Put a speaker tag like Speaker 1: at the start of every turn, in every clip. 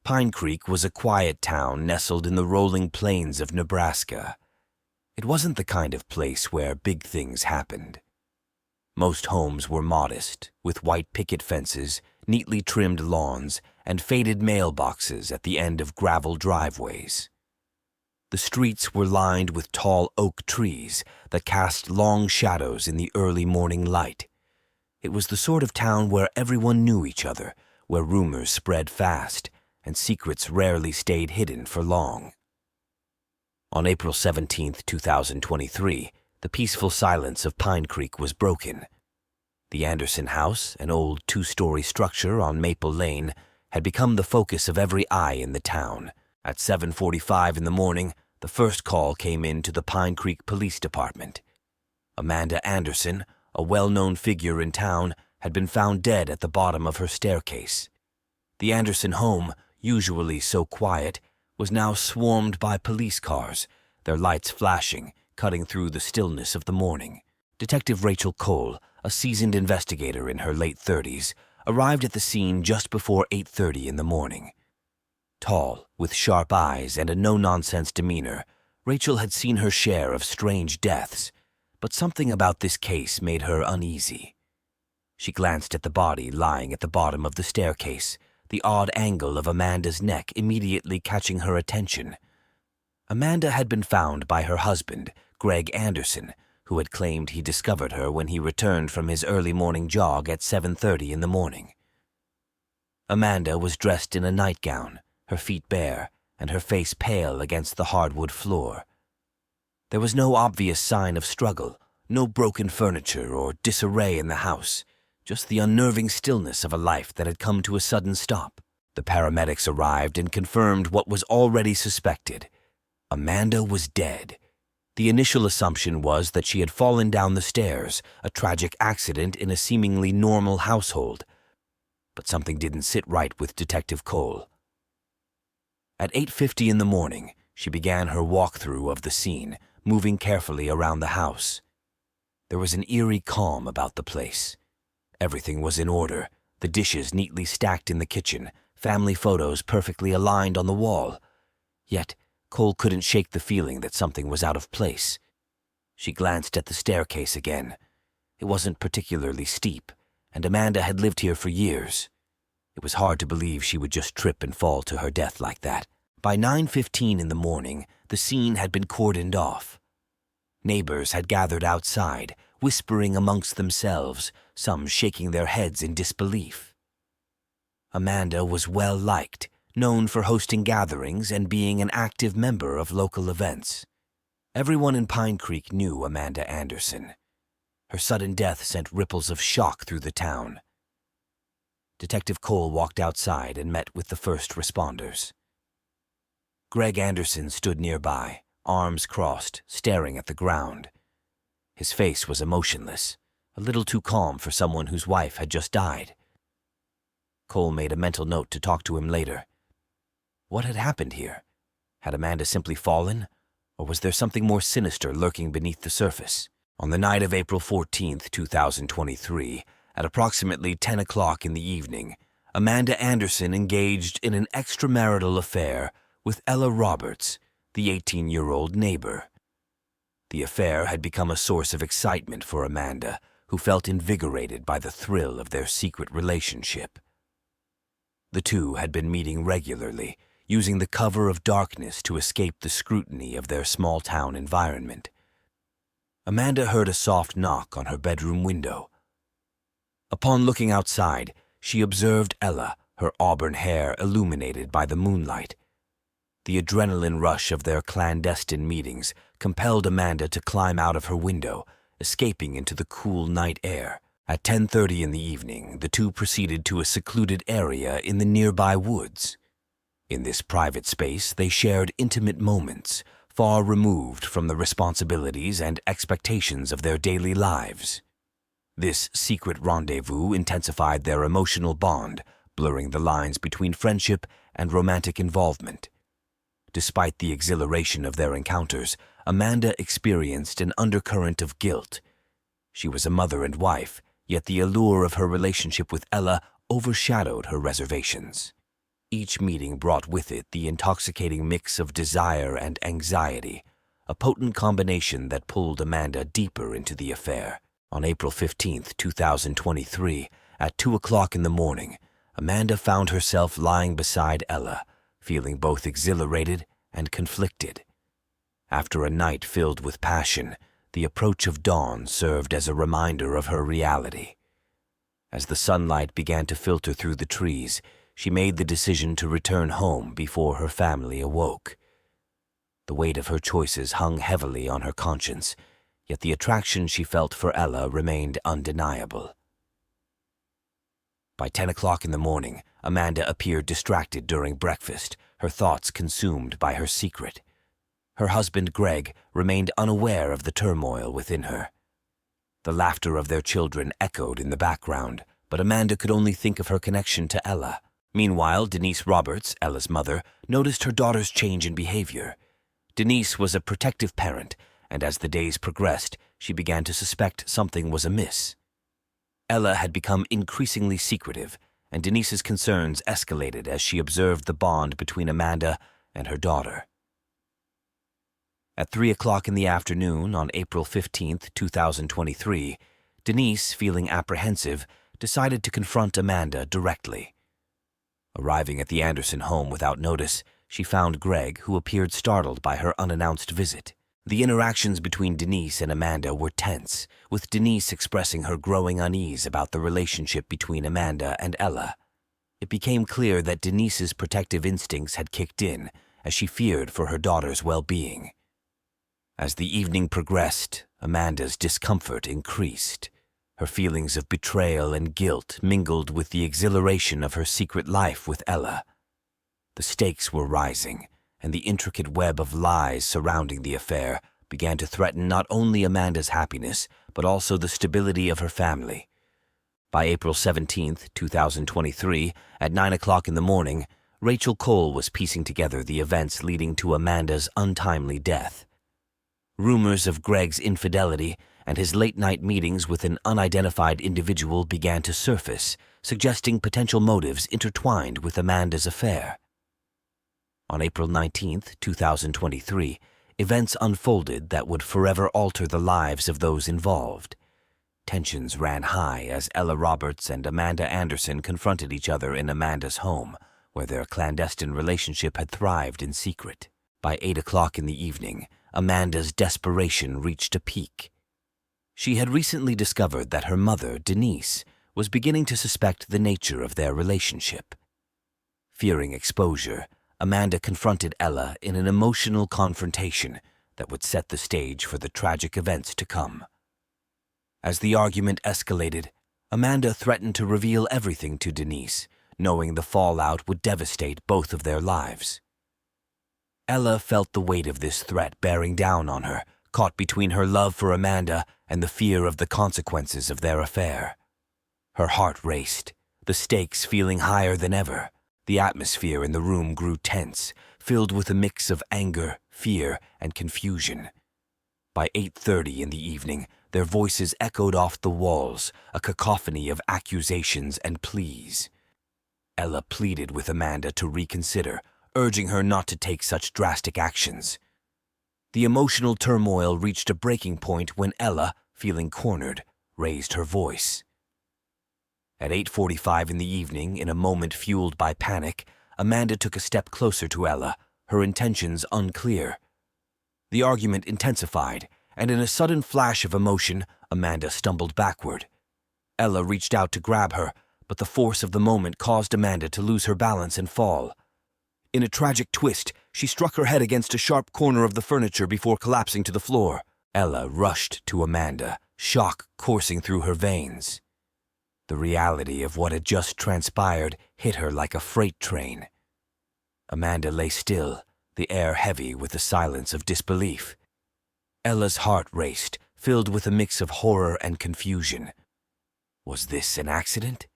Speaker 1: Pinecreek was a quiet town nestled in the rolling plains of Nebraska. It wasn't the kind of place where big things happened. Most homes were modest, with white picket fences, neatly trimmed lawns, and faded mailboxes at the end of gravel driveways. The streets were lined with tall oak trees that cast long shadows in the early morning light. It was the sort of town where everyone knew each other, where rumors spread fast, and secrets rarely stayed hidden for long. On April 17, 2023, the peaceful silence of Pinecreek was broken. The Anderson house, an old two-story structure on Maple Lane, had become the focus of every eye in the town. At 7:45 in the morning, the first call came in to the Pinecreek Police Department. Amanda Anderson, a well-known figure in town, had been found dead at the bottom of her staircase. The Anderson home, usually so quiet, was now swarmed by police cars, their lights flashing, cutting through the stillness of the morning. Detective Rachel Cole, a seasoned investigator in her late 30s, arrived at the scene just before 8:30 in the morning. Tall, with sharp eyes and a no-nonsense demeanor, Rachel had seen her share of strange deaths, but something about this case made her uneasy. She glanced at the body lying at the bottom of the staircase, the odd angle of Amanda's neck immediately catching her attention. Amanda had been found by her husband, Greg Anderson, who had claimed he discovered her when he returned from his early morning jog at 7:30 in the morning. Amanda was dressed in a nightgown, her feet bare, and her face pale against the hardwood floor. There was no obvious sign of struggle, no broken furniture or disarray in the house, just the unnerving stillness of a life that had come to a sudden stop. The paramedics arrived and confirmed what was already suspected. Amanda was dead. The initial assumption was that she had fallen down the stairs, a tragic accident in a seemingly normal household. But something didn't sit right with Detective Cole. At 8:50 in the morning, she began her walkthrough of the scene, moving carefully around the house. There was an eerie calm about the place. Everything was in order, the dishes neatly stacked in the kitchen, family photos perfectly aligned on the wall. Yet, Cole couldn't shake the feeling that something was out of place. She glanced at the staircase again. It wasn't particularly steep, and Amanda had lived here for years. It was hard to believe she would just trip and fall to her death like that. By 9:15 in the morning, the scene had been cordoned off. Neighbors had gathered outside, whispering amongst themselves, some shaking their heads in disbelief. Amanda was well-liked, known for hosting gatherings and being an active member of local events. Everyone in Pinecreek knew Amanda Anderson. Her sudden death sent ripples of shock through the town. Detective Cole walked outside and met with the first responders. Greg Anderson stood nearby, arms crossed, staring at the ground. His face was emotionless, a little too calm for someone whose wife had just died. Cole made a mental note to talk to him later. What had happened here? Had Amanda simply fallen, or was there something more sinister lurking beneath the surface? On the night of April 14, 2023, at approximately 10 o'clock in the evening, Amanda Anderson engaged in an extramarital affair with Ella Roberts, the 18-year-old neighbor. The affair had become a source of excitement for Amanda, who felt invigorated by the thrill of their secret relationship. The two had been meeting regularly, using the cover of darkness to escape the scrutiny of their small-town environment. Amanda heard a soft knock on her bedroom window. Upon looking outside, she observed Ella, her auburn hair illuminated by the moonlight. The adrenaline rush of their clandestine meetings compelled Amanda to climb out of her window, escaping into the cool night air. At 10:30 in the evening, the two proceeded to a secluded area in the nearby woods. In this private space, they shared intimate moments, far removed from the responsibilities and expectations of their daily lives. This secret rendezvous intensified their emotional bond, blurring the lines between friendship and romantic involvement. Despite the exhilaration of their encounters, Amanda experienced an undercurrent of guilt. She was a mother and wife, yet the allure of her relationship with Ella overshadowed her reservations. Each meeting brought with it the intoxicating mix of desire and anxiety, a potent combination that pulled Amanda deeper into the affair. On April 15th, 2023, at 2 o'clock in the morning, Amanda found herself lying beside Ella, feeling both exhilarated and conflicted. After a night filled with passion, the approach of dawn served as a reminder of her reality. As the sunlight began to filter through the trees, she made the decision to return home before her family awoke. The weight of her choices hung heavily on her conscience, yet the attraction she felt for Ella remained undeniable. By 10 o'clock in the morning, Amanda appeared distracted during breakfast, her thoughts consumed by her secret. Her husband, Greg, remained unaware of the turmoil within her. The laughter of their children echoed in the background, but Amanda could only think of her connection to Ella. Meanwhile, Denise Roberts, Ella's mother, noticed her daughter's change in behavior. Denise was a protective parent, and as the days progressed, she began to suspect something was amiss. Ella had become increasingly secretive, and Denise's concerns escalated as she observed the bond between Amanda and her daughter. At 3 o'clock in the afternoon on April 15th, 2023, Denise, feeling apprehensive, decided to confront Amanda directly. Arriving at the Anderson home without notice, she found Greg, who appeared startled by her unannounced visit. The interactions between Denise and Amanda were tense, with Denise expressing her growing unease about the relationship between Amanda and Ella. It became clear that Denise's protective instincts had kicked in, as she feared for her daughter's well-being. As the evening progressed, Amanda's discomfort increased. Her feelings of betrayal and guilt mingled with the exhilaration of her secret life with Ella. The stakes were rising, and the intricate web of lies surrounding the affair began to threaten not only Amanda's happiness, but also the stability of her family. By April 17th, 2023, at 9 o'clock in the morning, Rachel Cole was piecing together the events leading to Amanda's untimely death. Rumors of Greg's infidelity and his late-night meetings with an unidentified individual began to surface, suggesting potential motives intertwined with Amanda's affair. On April 19th, 2023, events unfolded that would forever alter the lives of those involved. Tensions ran high as Ella Roberts and Amanda Anderson confronted each other in Amanda's home, where their clandestine relationship had thrived in secret. By 8 o'clock in the evening, Amanda's desperation reached a peak. She had recently discovered that her mother, Denise, was beginning to suspect the nature of their relationship. Fearing exposure, Amanda confronted Ella in an emotional confrontation that would set the stage for the tragic events to come. As the argument escalated, Amanda threatened to reveal everything to Denise, knowing the fallout would devastate both of their lives. Ella felt the weight of this threat bearing down on her, caught between her love for Amanda and the fear of the consequences of their affair. Her heart raced, the stakes feeling higher than ever. The atmosphere in the room grew tense, filled with a mix of anger, fear, and confusion. By 8:30 in the evening, their voices echoed off the walls, a cacophony of accusations and pleas. Ella pleaded with Amanda to reconsider, urging her not to take such drastic actions. The emotional turmoil reached a breaking point when Ella, feeling cornered, raised her voice. At 8:45 in the evening, in a moment fueled by panic, Amanda took a step closer to Ella, her intentions unclear. The argument intensified, and in a sudden flash of emotion, Amanda stumbled backward. Ella reached out to grab her, but the force of the moment caused Amanda to lose her balance and fall. In a tragic twist, she struck her head against a sharp corner of the furniture before collapsing to the floor. Ella rushed to Amanda, shock coursing through her veins. The reality of what had just transpired hit her like a freight train. Amanda lay still, the air heavy with the silence of disbelief. Ella's heart raced, filled with a mix of horror and confusion. Was this an accident?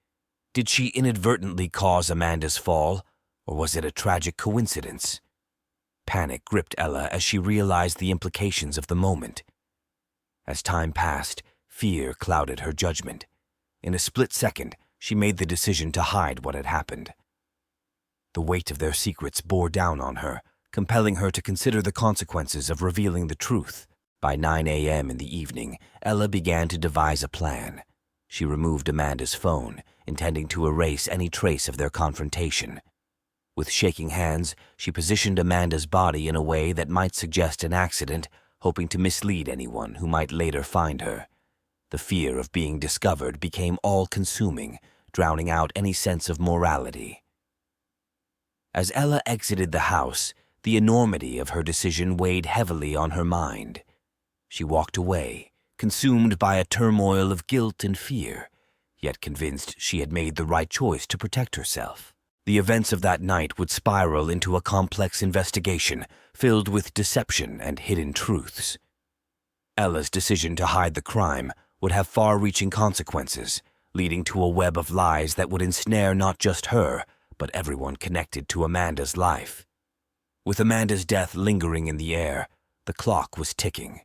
Speaker 1: Did she inadvertently cause Amanda's fall, or was it a tragic coincidence? Panic gripped Ella as she realized the implications of the moment. As time passed, fear clouded her judgment. In a split second, she made the decision to hide what had happened. The weight of their secrets bore down on her, compelling her to consider the consequences of revealing the truth. By 9 a.m. in the evening, Ella began to devise a plan. She removed Amanda's phone, intending to erase any trace of their confrontation. With shaking hands, she positioned Amanda's body in a way that might suggest an accident, hoping to mislead anyone who might later find her. The fear of being discovered became all-consuming, drowning out any sense of morality. As Ella exited the house, the enormity of her decision weighed heavily on her mind. She walked away, consumed by a turmoil of guilt and fear, yet convinced she had made the right choice to protect herself. The events of that night would spiral into a complex investigation filled with deception and hidden truths. Ella's decision to hide the crime would have far-reaching consequences, leading to a web of lies that would ensnare not just her, but everyone connected to Amanda's life. With Amanda's death lingering in the air, the clock was ticking.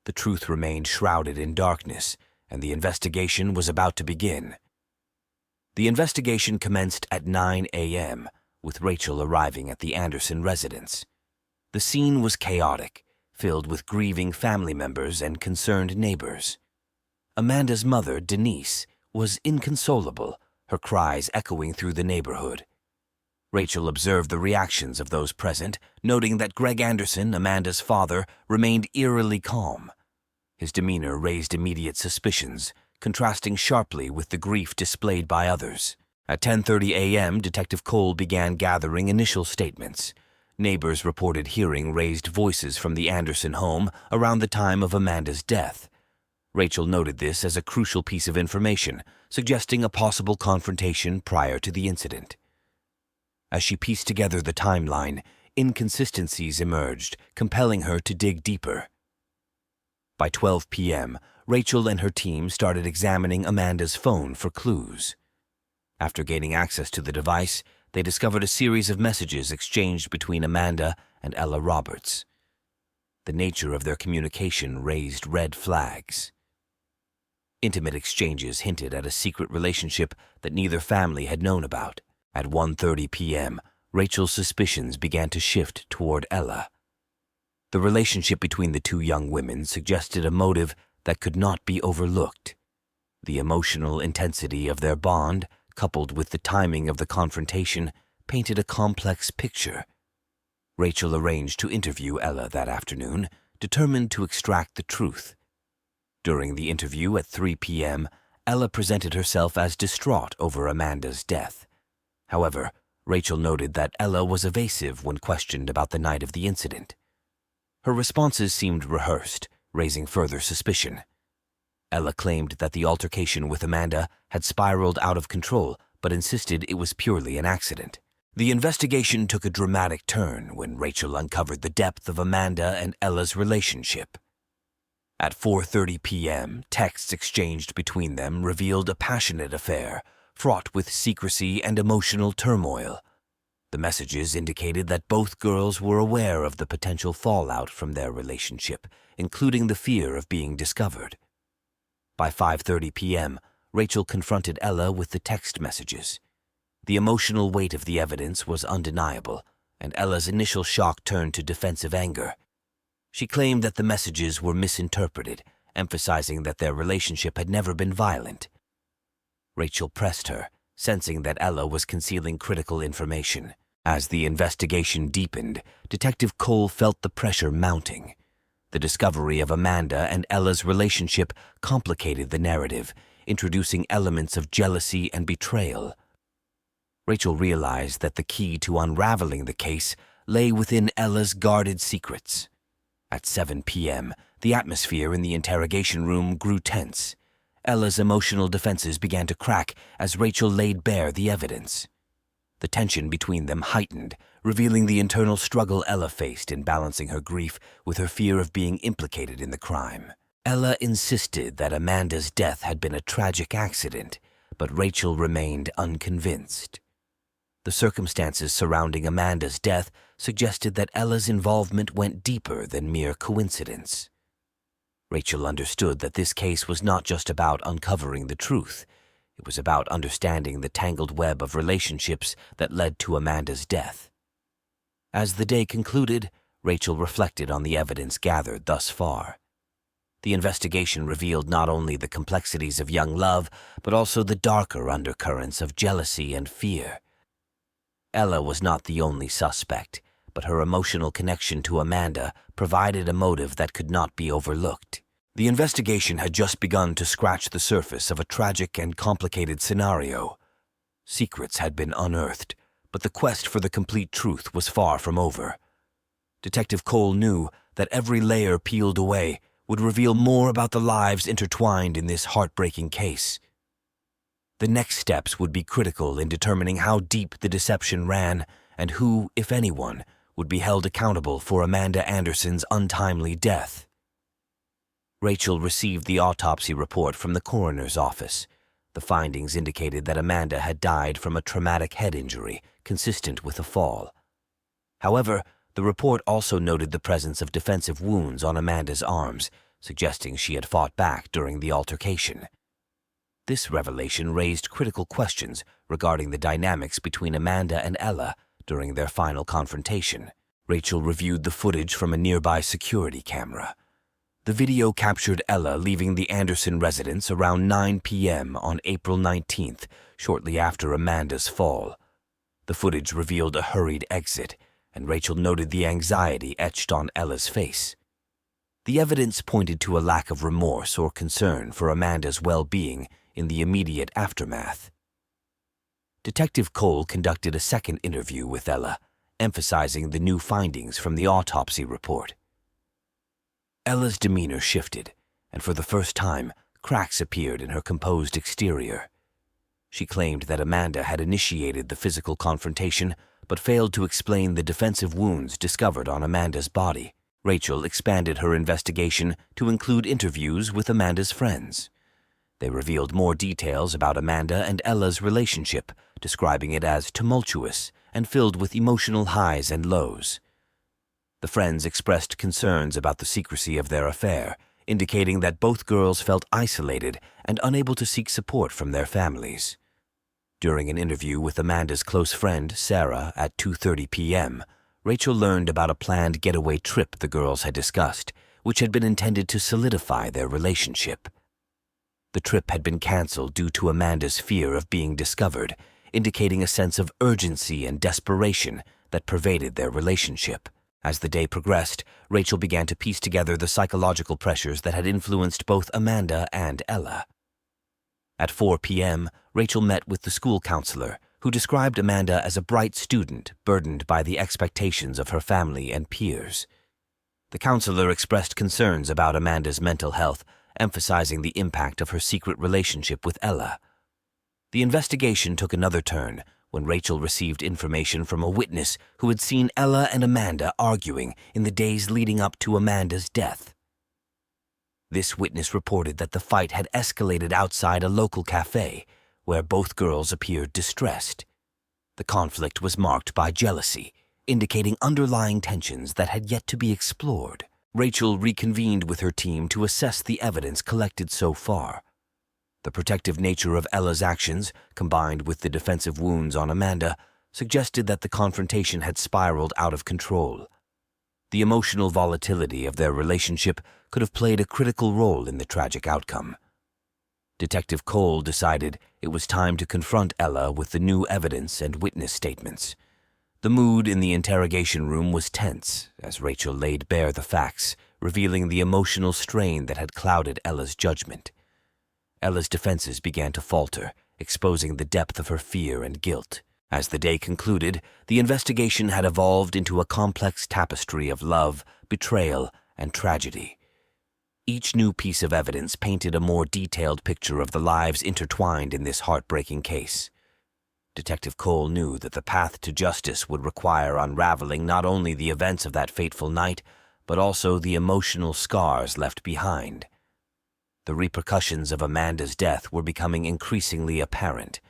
Speaker 1: The truth remained shrouded in darkness, and the investigation was about to begin. The investigation commenced at 9 a.m., with Rachel arriving at the Anderson residence. The scene was chaotic, filled with grieving family members and concerned neighbors. Amanda's mother, Denise, was inconsolable, her cries echoing through the neighborhood. Rachel observed the reactions of those present, noting that Greg Anderson, Amanda's father, remained eerily calm. His demeanor raised immediate suspicions, contrasting sharply with the grief displayed by others. At 10:30 a.m., Detective Cole began gathering initial statements. Neighbors reported hearing raised voices from the Anderson home around the time of Amanda's death. Rachel noted this as a crucial piece of information, suggesting a possible confrontation prior to the incident. As she pieced together the timeline, inconsistencies emerged, compelling her to dig deeper. By 12 p.m., Rachel and her team started examining Amanda's phone for clues. After gaining access to the device, they discovered a series of messages exchanged between Amanda and Ella Roberts. The nature of their communication raised red flags. Intimate exchanges hinted at a secret relationship that neither family had known about. At 1:30 p.m., Rachel's suspicions began to shift toward Ella. The relationship between the two young women suggested a motive that could not be overlooked. The emotional intensity of their bond, coupled with the timing of the confrontation, painted a complex picture. Rachel arranged to interview Ella that afternoon, determined to extract the truth. During the interview at 3 p.m., Ella presented herself as distraught over Amanda's death. However, Rachel noted that Ella was evasive when questioned about the night of the incident. Her responses seemed rehearsed, raising further suspicion. Ella claimed that the altercation with Amanda had spiraled out of control, but insisted it was purely an accident. The investigation took a dramatic turn when Rachel uncovered the depth of Amanda and Ella's relationship. At 4:30 p.m., texts exchanged between them revealed a passionate affair, fraught with secrecy and emotional turmoil. The messages indicated that both girls were aware of the potential fallout from their relationship, including the fear of being discovered. By 5:30 p.m., Rachel confronted Ella with the text messages. The emotional weight of the evidence was undeniable, and Ella's initial shock turned to defensive anger. She claimed that the messages were misinterpreted, emphasizing that their relationship had never been violent. Rachel pressed her, sensing that Ella was concealing critical information. As the investigation deepened, Detective Cole felt the pressure mounting. The discovery of Amanda and Ella's relationship complicated the narrative, introducing elements of jealousy and betrayal. Rachel realized that the key to unraveling the case lay within Ella's guarded secrets. At 7 p.m., the atmosphere in the interrogation room grew tense. Ella's emotional defenses began to crack as Rachel laid bare the evidence. The tension between them heightened, revealing the internal struggle Ella faced in balancing her grief with her fear of being implicated in the crime. Ella insisted that Amanda's death had been a tragic accident, but Rachel remained unconvinced. The circumstances surrounding Amanda's death suggested that Ella's involvement went deeper than mere coincidence. Rachel understood that this case was not just about uncovering the truth. It was about understanding the tangled web of relationships that led to Amanda's death. As the day concluded, Rachel reflected on the evidence gathered thus far. The investigation revealed not only the complexities of young love, but also the darker undercurrents of jealousy and fear. Ella was not the only suspect, but her emotional connection to Amanda provided a motive that could not be overlooked. The investigation had just begun to scratch the surface of a tragic and complicated scenario. Secrets had been unearthed, but the quest for the complete truth was far from over. Detective Cole knew that every layer peeled away would reveal more about the lives intertwined in this heartbreaking case. The next steps would be critical in determining how deep the deception ran and who, if anyone, would be held accountable for Amanda Anderson's untimely death. Rachel received the autopsy report from the coroner's office. The findings indicated that Amanda had died from a traumatic head injury consistent with a fall. However, the report also noted the presence of defensive wounds on Amanda's arms, suggesting she had fought back during the altercation. This revelation raised critical questions regarding the dynamics between Amanda and Ella during their final confrontation. Rachel reviewed the footage from a nearby security camera. The video captured Ella leaving the Anderson residence around 9 p.m. on April 19th, shortly after Amanda's fall. The footage revealed a hurried exit, and Rachel noted the anxiety etched on Ella's face. The evidence pointed to a lack of remorse or concern for Amanda's well-being in the immediate aftermath. Detective Cole conducted a second interview with Ella, emphasizing the new findings from the autopsy report. Ella's demeanor shifted, and for the first time, cracks appeared in her composed exterior. She claimed that Amanda had initiated the physical confrontation, but failed to explain the defensive wounds discovered on Amanda's body. Rachel expanded her investigation to include interviews with Amanda's friends. They revealed more details about Amanda and Ella's relationship, describing it as tumultuous and filled with emotional highs and lows. The friends expressed concerns about the secrecy of their affair, indicating that both girls felt isolated and unable to seek support from their families. During an interview with Amanda's close friend, Sarah, at 2:30 p.m., Rachel learned about a planned getaway trip the girls had discussed, which had been intended to solidify their relationship. The trip had been canceled due to Amanda's fear of being discovered, indicating a sense of urgency and desperation that pervaded their relationship. As the day progressed, Rachel began to piece together the psychological pressures that had influenced both Amanda and Ella. At 4 p.m., Rachel met with the school counselor, who described Amanda as a bright student burdened by the expectations of her family and peers. The counselor expressed concerns about Amanda's mental health, emphasizing the impact of her secret relationship with Ella. The investigation took another turn when Rachel received information from a witness who had seen Ella and Amanda arguing in the days leading up to Amanda's death. This witness reported that the fight had escalated outside a local cafe, where both girls appeared distressed. The conflict was marked by jealousy, indicating underlying tensions that had yet to be explored. Rachel reconvened with her team to assess the evidence collected so far. The protective nature of Ella's actions, combined with the defensive wounds on Amanda, suggested that the confrontation had spiraled out of control. The emotional volatility of their relationship could have played a critical role in the tragic outcome. Detective Cole decided it was time to confront Ella with the new evidence and witness statements. The mood in the interrogation room was tense as Rachel laid bare the facts, revealing the emotional strain that had clouded Ella's judgment. Ella's defenses began to falter, exposing the depth of her fear and guilt. As the day concluded, the investigation had evolved into a complex tapestry of love, betrayal, and tragedy. Each new piece of evidence painted a more detailed picture of the lives intertwined in this heartbreaking case. Detective Cole knew that the path to justice would require unraveling not only the events of that fateful night, but also the emotional scars left behind. The repercussions of Amanda's death were becoming increasingly apparent,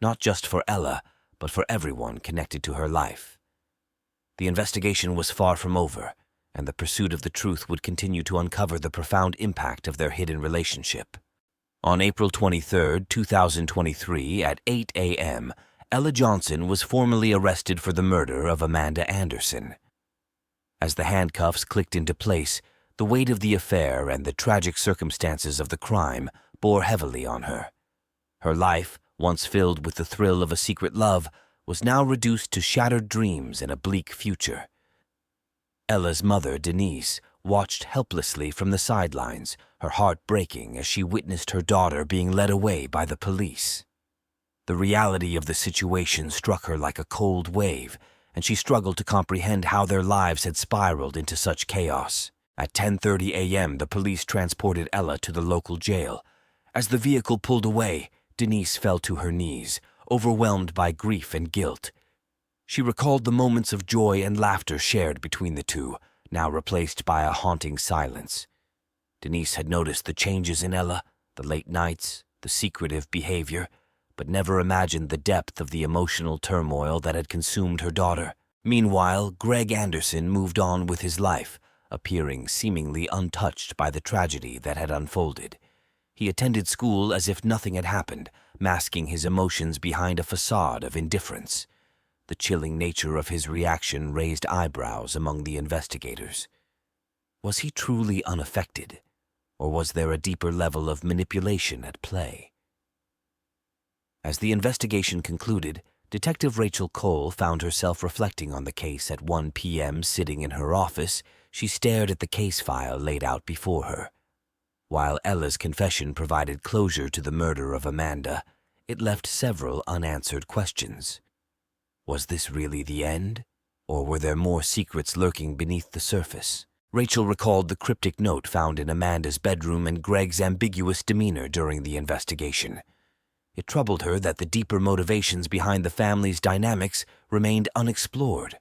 Speaker 1: not just for Ella, but for everyone connected to her life. The investigation was far from over, and the pursuit of the truth would continue to uncover the profound impact of their hidden relationship. On April 23, 2023, at 8 a.m., Ella Johnson was formally arrested for the murder of Amanda Anderson. As the handcuffs clicked into place, the weight of the affair and the tragic circumstances of the crime bore heavily on her. Her life, once filled with the thrill of a secret love, was now reduced to shattered dreams and a bleak future. Ella's mother, Denise, watched helplessly from the sidelines, her heart breaking as she witnessed her daughter being led away by the police. The reality of the situation struck her like a cold wave, and she struggled to comprehend how their lives had spiraled into such chaos. At 10:30 a.m., the police transported Ella to the local jail. As the vehicle pulled away, Denise fell to her knees, overwhelmed by grief and guilt. She recalled the moments of joy and laughter shared between the two, now replaced by a haunting silence. Denise had noticed the changes in Ella, the late nights, the secretive behavior, but never imagined the depth of the emotional turmoil that had consumed her daughter. Meanwhile, Greg Anderson moved on with his life, appearing seemingly untouched by the tragedy that had unfolded. He attended school as if nothing had happened, masking his emotions behind a facade of indifference. The chilling nature of his reaction raised eyebrows among the investigators. Was he truly unaffected, or was there a deeper level of manipulation at play? As the investigation concluded, Detective Rachel Cole found herself reflecting on the case at 1 p.m. Sitting in her office, she stared at the case file laid out before her. While Ella's confession provided closure to the murder of Amanda, it left several unanswered questions. Was this really the end, or were there more secrets lurking beneath the surface? Rachel recalled the cryptic note found in Amanda's bedroom and Greg's ambiguous demeanor during the investigation. It troubled her that the deeper motivations behind the family's dynamics remained unexplored.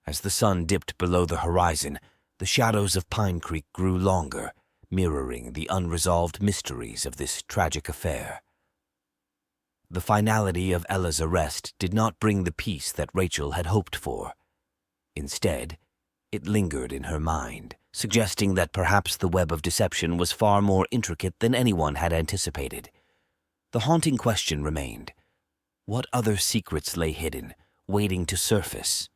Speaker 1: As the sun dipped below the horizon, the shadows of Pinecreek grew longer, mirroring the unresolved mysteries of this tragic affair. The finality of Ella's arrest did not bring the peace that Rachel had hoped for. Instead, it lingered in her mind, suggesting that perhaps the web of deception was far more intricate than anyone had anticipated. The haunting question remained: what other secrets lay hidden, waiting to surface?